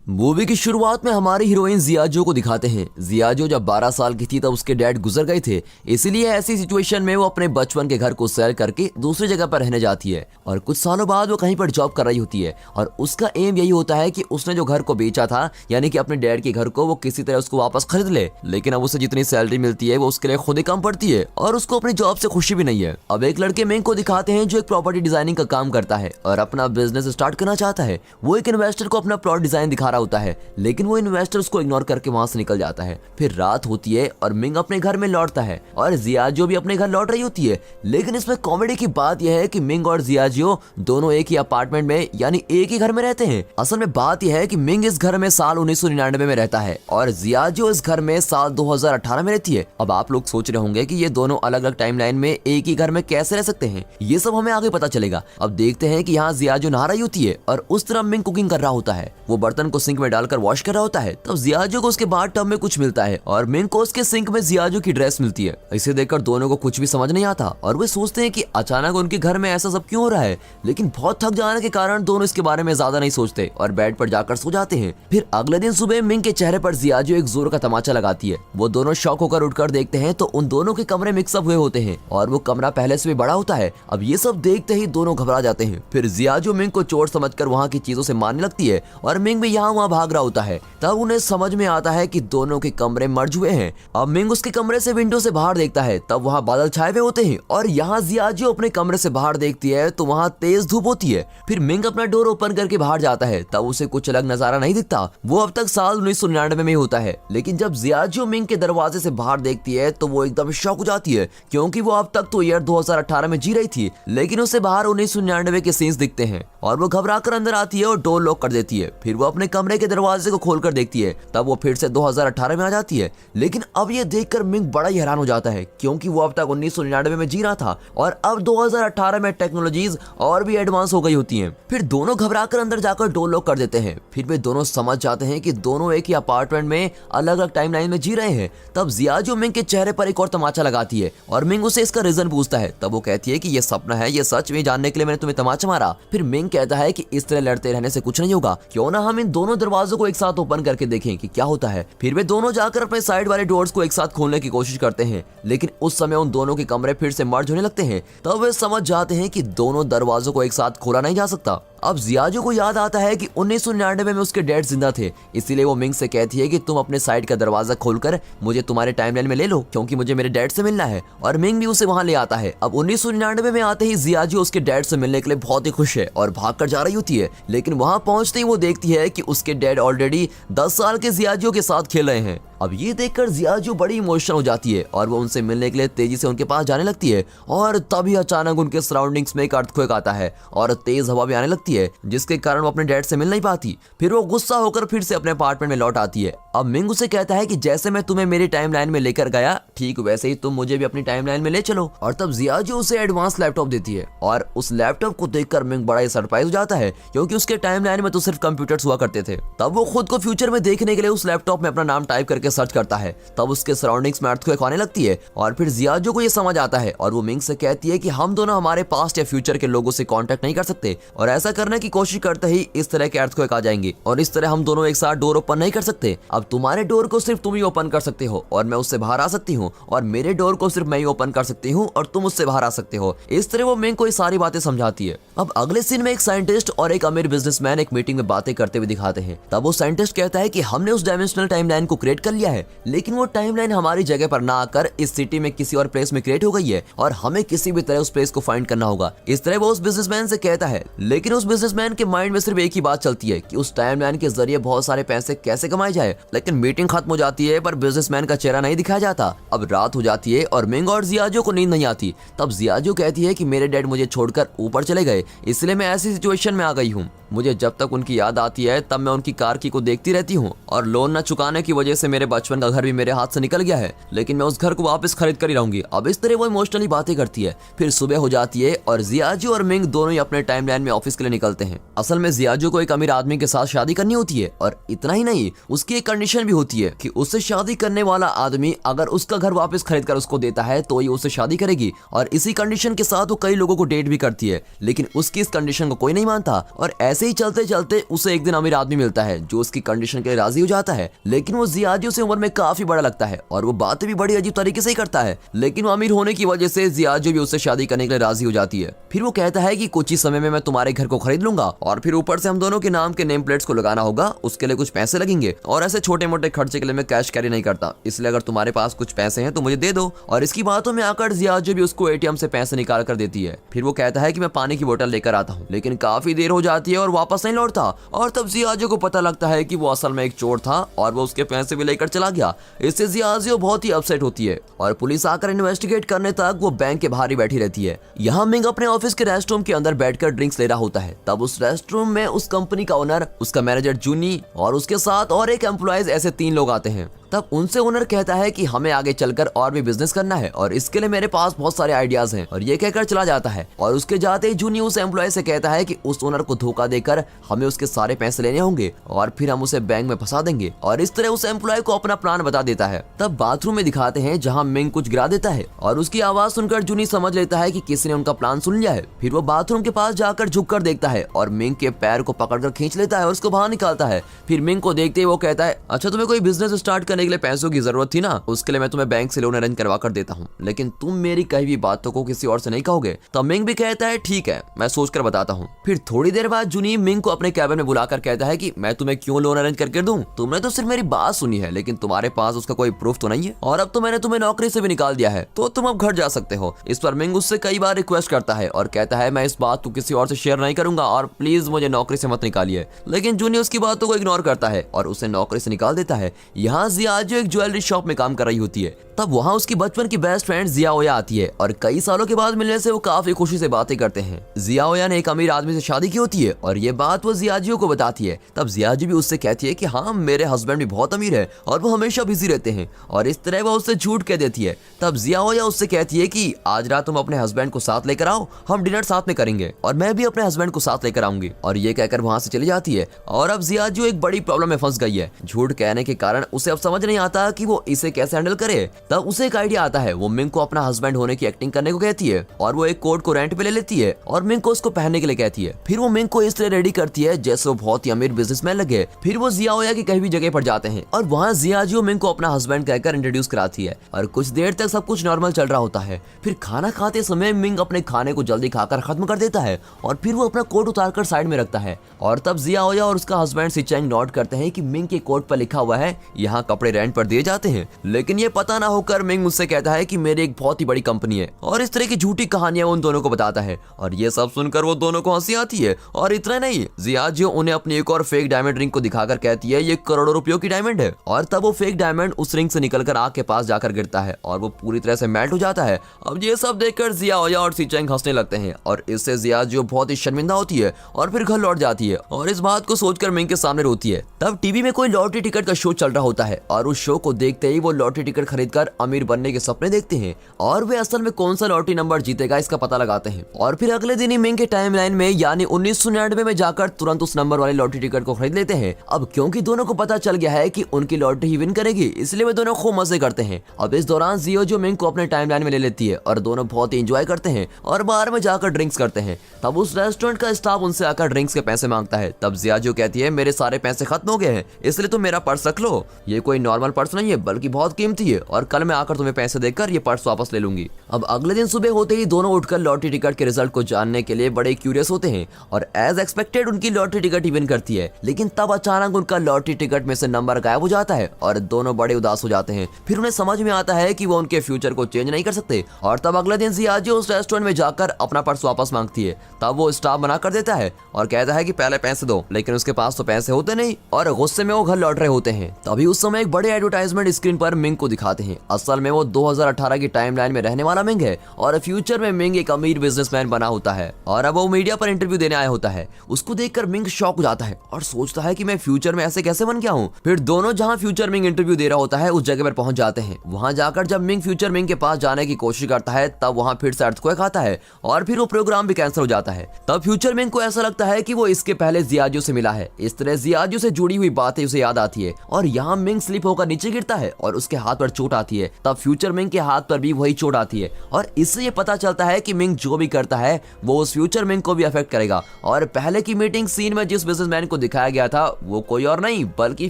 Movie की शुरुआत में हमारी हीरोइन जियाजो को दिखाते हैं। जियाजो जब 12 साल की थी तब उसके डैड गुजर गए थे, इसीलिए ऐसी सिचुएशन में वो अपने बचपन के घर को सेल करके दूसरी जगह पर रहने जाती है और कुछ सालों बाद वो कहीं पर जॉब कर रही होती है और उसका एम यही होता है कि उसने जो घर को बेचा था यानी कि अपने डैड के घर को, वो किसी तरह उसको वापस खरीद ले। लेकिन अब उसे जितनी सैलरी मिलती है वो उसके लिए खुद ही कम पड़ती है और उसको अपनी जॉब से खुशी भी नहीं है। अब एक लड़के मिंग को दिखाते हैं जो एक प्रॉपर्टी डिजाइनिंग का काम करता है और अपना बिजनेस स्टार्ट करना चाहता है। वो एक इन्वेस्टर को अपना प्लॉट डिजाइन दिखा रहा होता है, लेकिन वो इन्वेस्टर उसको इग्नोर करके वहां से निकल जाता है। फिर रात होती है और मिंग अपने घर में लौटता है और जियाजो भी अपने घर लौट रही होती है। लेकिन इसमें कॉमेडी की बात यह है कि मिंग और जियाजो दोनों एक ही अपार्टमेंट में यानी एक ही घर में रहते हैं। असल में बात यह है कि मिंग इस घर में साल 1999 में रहता है और जियाजो इस घर में साल 2018 में रहती है। अब आप लोग सोच रहे होंगे कि ये दोनों अलग अलग टाइमलाइन में एक ही घर में कैसे रह सकते हैं। ये सब हमें आगे पता चलेगा। अब देखते हैं कि यहाँ जियाजो नहा रही होती है और उस तरफ मिंग कुकिंग कर रहा होता है। वो बर्तन को सिंक में डालकर वॉश कर रहा होता है। तब जियाजो को उसके बाद टब में कुछ मिलता है और मिंग को उसके सिंक में जियाजो की ड्रेस मिलती है। इसे देखकर दोनों को कुछ भी समझ नहीं आता और वे सोचते हैं कि अचानक उनके घर में ऐसा सब क्यों हो रहा है। लेकिन बहुत थक जाने के कारण दोनों इसके बारे में ज्यादा नहीं सोचते और बेड पर जाकर सो जाते हैं। फिर अगले दिन सुबह मिंग के चेहरे पर जियाजो एक जोर का तमाचा लगाती है। वो दोनों शॉक होकर उठकर देखते हैं तो उन दोनों के कमरे मिक्सअप हुए होते हैं और वो कमरा पहले से भी बड़ा होता है। अब ये सब देखते ही दोनों घबरा जाते हैं। फिर जियाजो मिंग को चोट समझकर वहाँ की चीजों से मारने लगती है और मिंग भी यहाँ वहाँ भाग रहा होता है। तब उन्हें समझ में आता है कि दोनों के कमरे मर्ज हुए हैं। अब मिंग उसके कमरे से विंडो से बाहर देखता है, तब वहाँ बादल छाए हुए होते हैं और यहाँ जियाजो अपने कमरे से बाहर देखती है तो वहाँ तेज धूप होती है। फिर मिंग अपना डोर ओपन करके बाहर जाता है, तब उसे कुछ अलग नजारा नहीं दिखता। वो अब तक साल 1999 में होता है। लेकिन जब जियाजो मिंग के दरवाजे से बाहर देखती है तो वो एकदम शॉक हो जाती है, क्योंकि वो अब तक तो ईयर 2018 में जी रही थी, लेकिन उसे बाहर 1999 के सीन्स दिखते हैं और वो घबरा कर अंदर आती है और डोर लॉक कर देती है। फिर वो अपने कमरे के दरवाजे को खोलकर देखती है, तब वो फिर से 2018 में आ जाती है। लेकिन अब ये देखकर मिंग बड़ा ही हैरान हो जाता है, क्योंकि वो अब तक 1999 में जी रहा था और अब 2018 में टेक्नोलॉजीज और भी एडवांस हो गई होती हैं। फिर दोनों घबराकर अंदर जाकर डोर लॉक कर देते हैं। फिर वे दोनों समझ जाते हैं कि दोनों एक ही अपार्टमेंट में अलग अलग टाइमलाइन में जी रहे हैं। तब जियाजो मिंग के चेहरे पर एक और तमाचा लगाती है और मिंग उसे इसका रीजन पूछता है। तब वो कहती है कि ये सपना है, ये सच में जानने के लिए मैंने तुम्हें तमाचा मारा। फिर मिंग कहता है कि इस तरह लड़ते रहने से कुछ नहीं होगा, क्यों ना हम इन दोनों दरवाजों को एक साथ ओपन करके देखें कि क्या होता है। फिर वे दोनों जाकर अपने साइड वाले डोर्स को एक साथ खोलने की कोशिश करते हैं, लेकिन उस समय उन दोनों के कमरे फिर से मर्ज होने लगते हैं। तब वे समझ जाते हैं कि दोनों दरवाजों को एक साथ खोला नहीं जा सकता। अब जियाजो को याद आता है कि 1999 में उसके डैड जिंदा थे, इसीलिए वो मिंग से कहती है कि तुम अपने साइड का दरवाजा खोलकर मुझे तुम्हारे टाइमलाइन में ले लो, क्योंकि मुझे मेरे डैड से मिलना है। और मिंग भी उसे वहां ले आता है। अब 1999 में आते ही जियाजो उसके डैड से मिलने के लिए बहुत ही खुश है और भागकर जा रही होती है। लेकिन वहां पहुंचते ही वो देखती है कि उसके डैड ऑलरेडी 10 साल के जियाजो के साथ खेल रहे हैं। अब ये देखकर जियाजो बड़ी इमोशनल हो जाती है और वो उनसे मिलने के लिए तेजी से उनके पास जाने लगती है और तभी अचानक उनके सराउंडिंग्स में एक अर्थक्वेक आता है और तेज हवा भी आने लगती है, जिसके कारण वो अपने डैड से मिल नहीं पाती। फिर वो गुस्सा होकर फिर से अपने अपार्टमेंट में लौट आती है। अब मिंग उसे कहता है कि जैसे मैं तुम्हें मेरी टाइमलाइन में लेकर गया, ठीक वैसे ही तुम मुझे भी अपनी टाइमलाइन में ले चलो। और तब जियाजो उसे एडवांस लैपटॉप देती है और उस लैपटॉप को देखकर मिंग बड़ा ही सरप्राइज हो जाता है, क्योंकि उसके टाइमलाइन में तो सिर्फ कंप्यूटर्स हुआ करते थे। तब वो खुद को फ्यूचर में देखने के लिए उस लैपटॉप में अपना नाम टाइप करके सर्च करता है। तब उसके सराउंडिंग्स में अर्थक्वेक आने लगती है और फिर जियाजो को ये समझ आता है और वो मिंग से कहती है कि हम दोनों हमारे पास्ट या फ्यूचर के लोगों से कांटेक्ट नहीं कर सकते और ऐसा करने की कोशिश करते ही इस तरह के अर्थक्वेक आ जाएंगे और इस तरह हम दोनों एक साथ डोर ओपन नहीं कर सकते। अब तुम्हारे डोर को सिर्फ तुम ही ओपन कर सकते हो और मैं उससे बाहर आ सकती हूँ, और मेरे डोर को सिर्फ मैं ही ओपन कर सकती हूँ और तुम उससे बाहर आ सकते हो। इस तरह वो मिंग को ये सारी बातें समझाती है। अब अगले सीन में एक साइंटिस्ट और एक अमीर बिजनेसमैन एक मीटिंग में बातें करते हुए दिखाते हैं। तब वो साइंटिस्ट कहता है कि हमने उस डायमेंशनल टाइमलाइन को क्रिएट कर लिया है, लेकिन वो टाइमलाइन हमारी जगह पर ना आकर इस सिटी में किसी और प्लेस में क्रिएट हो गई है और हमें किसी भी तरह उस प्लेस को फाइंड करना होगा। इस तरह वो उस बिजनेसमैन से कहता है। लेकिन उस बिजनेसमैन के माइंड में सिर्फ एक ही बात चलती है कि उस टाइमलाइन के जरिए बहुत सारे पैसे कैसे कमाए जाए। लेकिन मीटिंग खत्म हो जाती है पर बिजनेसमैन का चेहरा नहीं दिखाया जाता। अब रात हो जाती है और मिंग और जियाजो को नींद नहीं आती। तब जियाजो कहती है कि मेरे डैड मुझे छोड़कर ऊपर चले गए, इसलिए मैं ऐसी सिचुएशन में आ गई हूँ। मुझे जब तक उनकी याद आती है तब मैं उनकी कार की को देखती रहती हूँ और लोन न चुकाने की वजह से मेरे बचपन का घर भी मेरे हाथ से निकल गया है, लेकिन मैं उस घर को वापस खरीद कर ही रहूंगी। अब इस तरह वो इमोशनली बातें करती है। फिर सुबह हो जाती है और जियाजो और मिंग दोनों ही अपने टाइमलाइन में ऑफिस के लिए निकलते हैं। असल में जियाजो को एक अमीर आदमी के साथ शादी करनी होती है और इतना ही नहीं, उसकी एक कंडीशन भी होती है कि उससे शादी करने वाला आदमी अगर उसका घर वापस खरीद कर उसको देता है तो ये उससे शादी करेगी। और इसी कंडीशन के साथ वो कई लोगों को डेट भी करती है, लेकिन उसकी इस कंडीशन को कोई नहीं मानता और ऐसे ही चलते चलते उसे एक दिन अमीर आदमी मिलता है जो उसकी कंडीशन के लिए राजी हो जाता है, लेकिन वो जियाजियो से उम्र में काफी बड़ा लगता है और वो बातें भी बड़ी अजीब तरीके से ही करता है। लेकिन वो अमीर होने की वजह से जियाजियो भी उससे शादी करने के लिए राजी हो जाती है। फिर वो कहता है कि कुछ ही समय में मैं तुम्हारे घर को खरीद लूंगा और फिर ऊपर से हम दोनों के नाम के नेम प्लेट्स को लगाना होगा, उसके लिए कुछ पैसे लगेंगे और ऐसे छोटे मोटे खर्चे के लिए मैं कैश कैरी नहीं करता, इसलिए अगर तुम्हारे पास कुछ पैसे हैं तो मुझे दे दो। और इसकी बातों में आकर जियाजियो भी उसको एटीएम से पैसे निकाल कर देती है। फिर वो कहता है कि मैं पानी की बोतल लेकर आता हूँ, लेकिन काफी देर हो जाती है और वापस नहीं लौटता। और तब जियाजियो को पता लगता है कि वो असल में एक चोर था और वो उसके पैसे भी लेकर चला गया। इससे जियाजियो बहुत ही अपसेट होती है और पुलिस आकर इन्वेस्टिगेट करने तक वो बैंक के बाहर ही बैठी रहती है। यहाँ मिंग अपने ऑफिस के रेस्ट रूम के अंदर बैठकर ड्रिंक्स ले रहा होता है। तब उस रेस्ट रूम में उस कंपनी का ओनर, उसका मैनेजर जूनी और उसके साथ और एक एम्प्लॉइज, ऐसे 3 लोग आते हैं। तब उनसे ओनर कहता है कि हमें आगे चलकर और भी बिजनेस करना है और इसके लिए मेरे पास बहुत सारे आइडियाज हैं, और ये कहकर चला जाता है। और उसके जाते ही जूनी उस एम्प्लॉय से कहता है कि उस ओनर को धोखा देकर हमें उसके सारे पैसे लेने होंगे और फिर हम उसे बैंक में फंसा देंगे, और इस तरह उस एम्प्लॉय को अपना प्लान बता देता है। तब बाथरूम में दिखाते हैं जहाँ मिंग कुछ गिरा देता है और उसकी आवाज सुनकर जूनी समझ लेता है कि किसी ने उनका प्लान सुन लिया है। फिर वो बाथरूम के पास जाकर झुककर देखता है और मिंग के पैर को पकड़कर खींच लेता है और उसको बाहर निकालता है। फिर मिंग को देखते ही वो कहता है, अच्छा तुम्हें कोई बिजनेस स्टार्ट करने के लिए पैसों की जरूरत थी ना, उसके लिए मैं तुम्हें बैंक से लोन अरेंज करवा कर देता हूँ, लेकिन तुम मेरी कही हुई बातों को किसी और से नहीं कहोगे। तब मिंग भी कहता है ठीक है, मैं सोचकर बताता हूँ। फिर थोड़ी देर बाद जूनी मिंग को अपने कैबिन में बुलाकर कहता है कि मैं तुम्हें क्यों लोन अरेंज करके दूं, तुमने तो सिर्फ मेरी बात सुनी है लेकिन तुम्हारे पास उसका कोई प्रूफ तो नहीं है, और अब तो मैंने तुम्हें नौकरी से भी निकाल दिया है, तो तुम अब घर जा सकते हो। इस पर मिंग उससे कई बार रिक्वेस्ट करता है और कहता है मैं इस बात को किसी और से शेयर नहीं करूंगा और प्लीज मुझे नौकरी से मत निकालिए, लेकिन जूनी उसकी बातों को इग्नोर करता है और उसे नौकरी से निकाल देता है। यहाँ जियाजियो एक ज्वेलरी शॉप में काम कर रही होती है। तब वहाँ उसकी बचपन की बेस्ट फ्रेंड जियाओया आती है और कई सालों के बाद मिलने से वो काफी खुशी से बातें करते हैं। जियाओया ने एक अमीर आदमी से शादी की होती है और ये बात वो जियाजियो को बताती है। तब जियाजियो भी उससे कहती है कि हाँ मेरे हस्बैंड भी बहुत अमीर है और वो हमेशा बिजी रहते हैं, और इस तरह वो उससे झूठ कह देती है। तब जियाओया उससे कहती है कि आज रात तुम अपने हस्बैंड को साथ लेकर आओ, हम डिनर साथ में करेंगे और मैं भी अपने हस्बैंड को साथ लेकर आऊंगी, और ये कहकर वहाँ से चली जाती है। और अब जियाजियो एक बड़ी प्रॉब्लम में फंस गई है। झूठ कहने के कारण उसे अब समझ नहीं आता कि वो इसे कैसे हैंडल करे। तब उसे एक आइडिया आता है। वो मिंग को अपना हस्बैंड होने की एक्टिंग करने को कहती है और वो एक कोट को रेंट पे ले लेती है और मिंग को उसको पहनने के लिए कहती है। फिर वो मिंग को इस तरह रेडी करती है जैसे वो बहुत ही अमीर बिजनेसमैन लगे। फिर वो जियाओया की कहीं भी जगह पर जाते हैं और वहाँ जियाजियो मिंग को अपना हस्बैंड कहकर इंट्रोड्यूस कराती है और कुछ देर तक सब कुछ नॉर्मल चल रहा होता है। फिर खाना खाते समय मिंग अपने खाने को जल्दी खाकर खत्म कर देता है और फिर वो अपना कोट उतारकर साइड में रखता है, और तब जियाओया और उसका हस्बैंड सिचेंग नोट करते हैं कि मिंग के कोट पर लिखा हुआ है यहाँ कपड़े रेंट पर दिए जाते हैं। लेकिन ये पता ना होकर मिंग मुझसे कहता है कि मेरी एक बहुत ही बड़ी कंपनी है, और इस तरह की झूठी कहानियां उन दोनों को बताता है। और ये सब सुनकर वो दोनों को हंसी आती है। और इतना नहीं, जियाजियो उन्हें अपनी एक और फेक डायमंड रिंग को दिखाकर कहती है ये करोड़ों रुपयों की डायमंड है, और तब वो फेक डायमंड उस रिंग से निकलकर आग के पास जाकर गिरता है और वो पूरी तरह से मेल्ट हो जाता है। अब ये सब देखकर जियाओया और सिचेंग हंसने लगते हैं और इससे जियाजियो बहुत ही शर्मिंदा होती है और फिर घर लौट जाती है और इस बात को सोचकर मिंग के सामने रोती है। तब टीवी में कोई लॉटरी टिकट का शो चल रहा होता है और उस शो को देखते ही वो लॉटरी टिकट खरीदकर अमीर बनने के सपने देखते हैं और वे असल में कौन सा लॉटरी नंबर जीतेगा इसका पता लगाते हैं। और फिर अगले दिन ही मिंग के टाइमलाइन में यानी 1999 में जाकर तुरंत उस नंबर वाली लॉटरी टिकट को खरीद लेते हैं। अब क्योंकि दोनों को पता चल गया है कि उनकी लॉटरी ही विन करेगी, इसलिए वे दोनों खूब मजे करते हैं। अब इस दौरान जियाजियो मिंग को अपने टाइमलाइन में ले लेती है और दोनों बहुत ही एंजॉय करते हैं और बार में जाकर ड्रिंक्स करते हैं। तब उस रेस्टोरेंट का स्टाफ उनसे आकर ड्रिंक्स के पैसे मांगता है। तब जियाजियो कहती है मेरे सारे पैसे खत्म हो गए हैं, इसलिए तुम मेरा पर्स रख लो, ये कोई नॉर्मल पर्स नहीं है बल्कि बहुत कीमती है, और कल मैं आकर तुम्हें पैसे देकर ये पर्स वापस ले लूंगी। अब अगले दिन सुबह होते ही दोनों उठकर लॉटरी टिकट के रिजल्ट को जानने के लिए बड़े क्यूरियस होते हैं और एज एक्सपेक्टेड उनकी लॉटरी टिकट ही विन करती है। लेकिन तब अचानक उनका लॉटरी टिकट में से नंबर गायब हो जाता है और दोनों बड़े उदास हो जाते हैं। फिर उन्हें समझ में आता है कि वो उनके फ्यूचर को चेंज नहीं कर सकते, और तब अगले दिन जियाजियो उस रेस्टोरेंट में जाकर अपना पर्स वापस मांगती है। तब वो स्टाफ मना कर देता है और कहता है कि पहले पैसे दो, लेकिन उसके पास तो पैसे होते नहीं और गुस्से में वो घर लौट रहे होते हैं। तभी उस समय एक बड़े एडवर्टाइजमेंट स्क्रीन पर मिंग को दिखाते हैं। असल में वो 2018 की टाइमलाइन में रहने वाला मिंग है और फ्यूचर में मिंग एक अमीर बिजनेसमैन बना होता है और अब वो मीडिया पर इंटरव्यू देने आया होता है। उसको देखकर मिंग शॉक हो जाता है और सोचता है कि मैं फ्यूचर में ऐसे कैसे बन गया हूँ। फिर दोनों जहाँ फ्यूचर मिंग इंटरव्यू दे रहा होता है उस जगह पर पहुंच जाते हैं। वहां जाकर जब मिंग फ्यूचर मिंग के पास जाने की कोशिश करता है तब वहाँ फिर से अर्थक्वेक आता है और फिर वो प्रोग्राम भी कैंसिल हो जाता है। तब फ्यूचर मिंग को ऐसा लगता है कि वो इसके पहले जियाजू से मिला है। इस तरह जियाजू से जुड़ी हुई बातें उसे याद आती है और यहाँ मिंग स्लिप होकर नीचे गिरता है और उसके हाथ पर चोट आती है। तब फ्यूचर मिंग के हाथ पर भी वही चोट आती है और इससे ये पता चलता है कि मिंग जो भी करता है वो उस फ्यूचर मिंग को भी अफेक्ट करेगा। और पहले की मीटिंग सीन में जिस बिजनेसमैन को दिखाया गया था वो कोई और नहीं बल्कि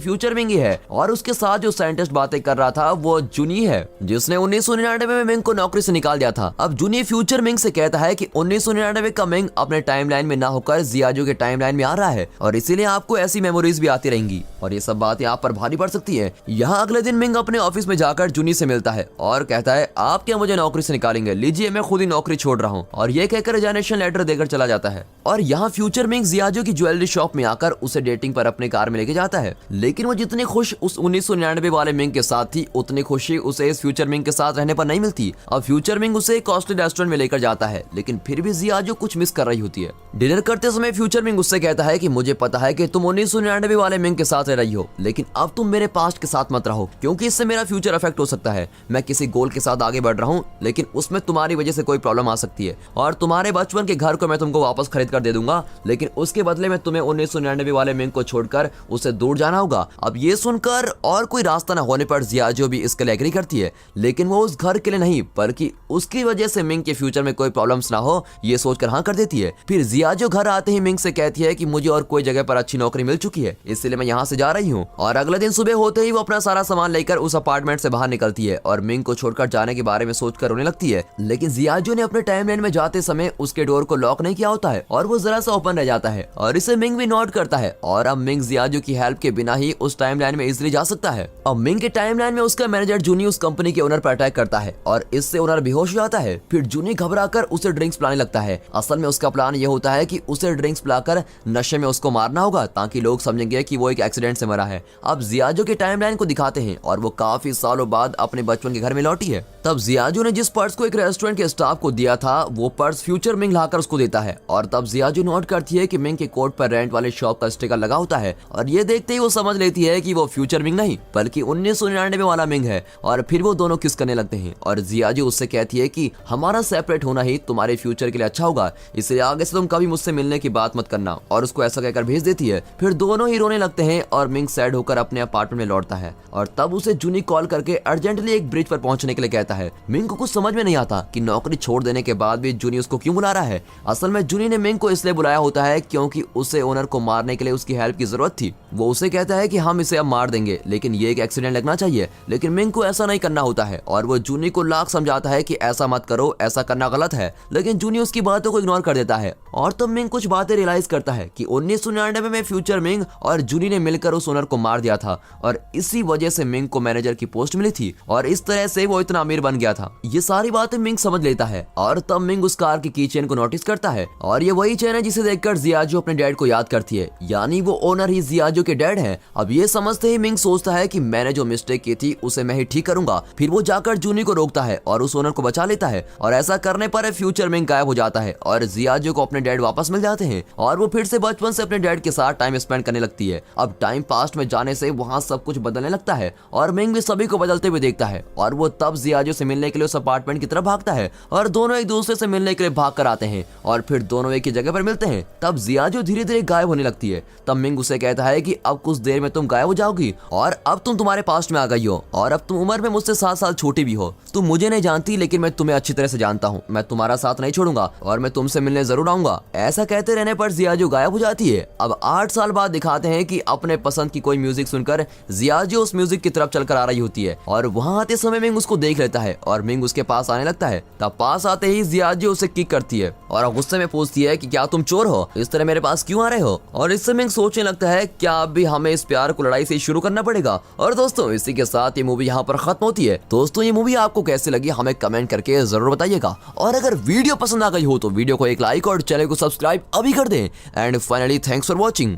फ्यूचर मिंग ही है और उसके साथ जो साइंटिस्ट बातें कर रहा था वो जूनी है, जिसने 1999 में मिंग को नौकरी से निकाल दिया था। अब जूनी फ्यूचर मिंग से कहता है कि 1999 का मिंग अपने टाइमलाइन में ना होकर जियाजू के टाइमलाइन में आ रहा है और इसीलिए आपको ऐसी मेमोरीज भी आती रहेंगी और ये सब बातें आप पर भारी पड़ सकती है। यहाँ अगले दिन मिंग अपने ऑफिस में जाकर जूनी से मिलता है और कहता है आप क्या मुझे नौकरी से निकालेंगे, लीजिए मैं खुद ही नौकरी छोड़ रहा हूँ, और ये कहकर रिजाइनेशन लेटर देकर चला जाता है। और यहाँ फ्यूचर मिंग जियाजू की ज्वेलरी शॉप में आकर उसे डेटिंग पर अपने कार में लेके जाता है, लेकिन वो जितनी खुश उस 1999 वाले मिंग के साथ थी उतनी खुशी उसे इस फ्यूचर मिंग के साथ रहने पर नहीं मिलती। अब फ्यूचर मिंग उसे कॉस्टली रेस्टोरेंट में लेकर जाता है लेकिन फिर भी जियाजू कुछ मिस कर रही होती है। डिनर करते समय फ्यूचर मिंग उससे कहता है कि मुझे पता है कि तुम 1999 वाले मिंग के साथ रह रही हो, लेकिन अब तुम मेरे पास्ट के साथ मत रहो क्योंकि इससे मेरा फ्यूचर अफेक्ट हो सकता है। मैं किसी गोल के साथ आगे बढ़ रहा हूँ लेकिन उसमें तुम्हारी वजह से कोई प्रॉब्लम आ सकती है और तुम्हारे बचपन के घर को मैं तुमको वापस खरीद कर दे दूंगा, लेकिन उसके बदले में तुम्हें 1999 वाले मिंग को छोड़कर उससे दूर जाना होगा। अब ये सुनकर और कोई रास्ता न होने पर जियाजू भी इसके लिए एग्री करती है, लेकिन वो उस घर के लिए नहीं बल्कि उसकी वजह से मिंग के फ्यूचर में कोई प्रॉब्लम्स ना हो ये सोचकर हाँ कर देती है। फिर जियाजू घर आते ही मिंग से कहती है कि मुझे और कोई जगह पर अच्छी नौकरी मिल चुकी है इसलिए मैं यहाँ से जा रही हूँ। और अगले दिन सुबह होते ही वो अपना सारा सामान लेकर उस अपार्टमेंट से बाहर निकलती है और मिंग को छोड़कर जाने के बारे में सोचकर रोने लगती है, लेकिन जियाजू ने अपने टाइमलाइन में जाते समय उसके डोर को लॉक नहीं किया होता है और वो जरा सा ओपन रह जाता है और इसे मिंग भी नोट करता है और अब मिंग जियाजू की हेल्प के बिना ही उस टाइमलाइन में इजीली जा सकता है। अब मिंग के टाइमलाइन में उसका मैनेजर जूनी उस कंपनी के ओनर पर अटैक करता है और इससे ओनर बेहोश हो जाता है। फिर जूनी घबराकर उसे ड्रिंक्स पिलाने लगता है। असल में उसका प्लान ये होता है कि उसे ड्रिंक्स पिलाकर नशे में उसको मारना होगा ताकि लोग समझेंगे कि वो एक एक्सीडेंट से मरा है। अब जियाजू के टाइमलाइन को दिखाते हैं और वो काफी सालों बाद अपने बचपन के घर में लौटी है। तब जियाजू ने जिस पर्स को एक रेस्टोरेंट के स्टाफ को दिया था वो पर्स फ्यूचर मिंग लाकर उसको देता है और तब जियाजू नोट करती है कि मिंग के कोट पर रेंट वाले शॉप का स्टिकर लगा होता है और ये देखते ही वो समझ लेती है कि वो फ्यूचर मिंग नहीं बल्कि 1999 वाला मिंग है। और फिर वो दोनों किस करने लगते हैं और जियाजू उससे कहती है कि हमारा सेपरेट होना ही तुम्हारे फ्यूचर के लिए अच्छा होगा, इसलिए आगे से तुम कभी मुझसे मिलने की बात मत करना, और उसको ऐसा कहकर भेज देती है। फिर दोनों ही रोने लगते हैं और मिंग सैड होकर अपने अपार्टमेंट में लौटता है और तब उसे जूनी कॉल करके अर्जेंटली एक ब्रिज पर पहुंचने के लिए कहता है। मिंग को कुछ समझ में नहीं आता कि नौकरी छोड़ देने के बाद भी जूनी उसको क्यों बुला रहा है। असल में जूनी ने मिंग को इसलिए बुलाया होता है क्योंकि उसे ओनर को मारने के लिए उसकी हेल्प की जरूरत थी। वो उसे कहता है कि हम इसे अब मार देंगे लेकिन ये एक एक्सीडेंट लगना चाहिए, लेकिन मिंग को ऐसा नहीं करना होता है और वो जूनी को लाख समझाता है कि ऐसा मत करो, ऐसा करना गलत है, लेकिन जूनी उसकी बातों को इग्नोर कर देता है। और तब मिंग कुछ बातें रियलाइज करता है कि 1999 में फ्यूचर मिंग और जूनी ने मिलकर उस ओनर को मार दिया था और इसी वजह से मिंग को मैनेजर की पोस्ट मिली थी और इस तरह से वो इतना अमीर बन गया था। ये सारी बातें मिंग समझ लेता है और तब मिंग उस कार की की चेन को नोटिस करता है और ये वही चेन है जिसे देखकर जियाजू अपने डैड को याद करती है, यानी वो ओनर ही जियाजू के डैड हैं। अब ये समझते ही मिंग सोचता है कि मैंने जो मिस्टेक की थी उसे मैं ही ठीक करूंगा। फिर वो जाकर जूनी को रोकता है और उस ओनर को बचा लेता है और ऐसा करने पर फ्यूचर मिंग गायब हो जाता है और जियाजू को अपने डैड वापस मिल जाते हैं और वो फिर से बचपन से अपने डैड के साथ टाइम स्पेंड करने लगती है। अब टाइम पास्ट में जाने से वहाँ सब कुछ बदलने लगता है और मिंग भी सभी को बदलते हुए देखता है और वो तब जियाजू से मिलने के लिए उस अपार्टमेंट की तरफ भागता है और दोनों एक दूसरे से मिलने के लिए भाग कर आते हैं और फिर दोनों एक ही जगह पर मिलते हैं। तब जियाजू धीरे धीरे गायब होने लगती है। तब मिंग उसे कहता है कि अब कुछ देर में तुम गायब हो जाओगी और अब तुम तुम्हारे पास्ट में आ गई हो और अब तुम उम्र में मुझसे 7 साल छोटी भी हो। तुम मुझे नहीं जानती लेकिन मैं तुम्हें अच्छी तरह से जानता हूँ, मैं तुम्हारा साथ नहीं छोड़ूंगा और मैं तुमसे मिलने जरूर आऊंगा। ऐसा कहते रहने पर जियाजू गायब हो जाती है। अब 8 साल बाद दिखाते हैं कि अपने पसंद की कोई म्यूजिक सुनकर जियाजू उस म्यूजिक की तरफ चलकर आ रही होती है और वहाँ आते समय मिंग उसको देख लेता है और मिंग उसके पास आने लगता है। तब पास आते ही जियाजू उसे किक करती है और गुस्से में पूछती है कि क्या तुम चोर हो, इस तरह मेरे पास क्यों आ रहे हो। और इससे मिंग सोचने लगता है क्या अब भी हमें इस प्यार को लड़ाई से शुरू करना पड़ेगा। और दोस्तों इसी के साथ ये मूवी यहाँ पर खत्म होती है। दोस्तों ये मूवी आपको कैसी लगी हमें कमेंट करके जरूर बताइएगा और अगर वीडियो पसंद आ गई हो तो वीडियो को एक लाइक और चैनल को सब्सक्राइब अभी कर दें। And finally thanks for watching.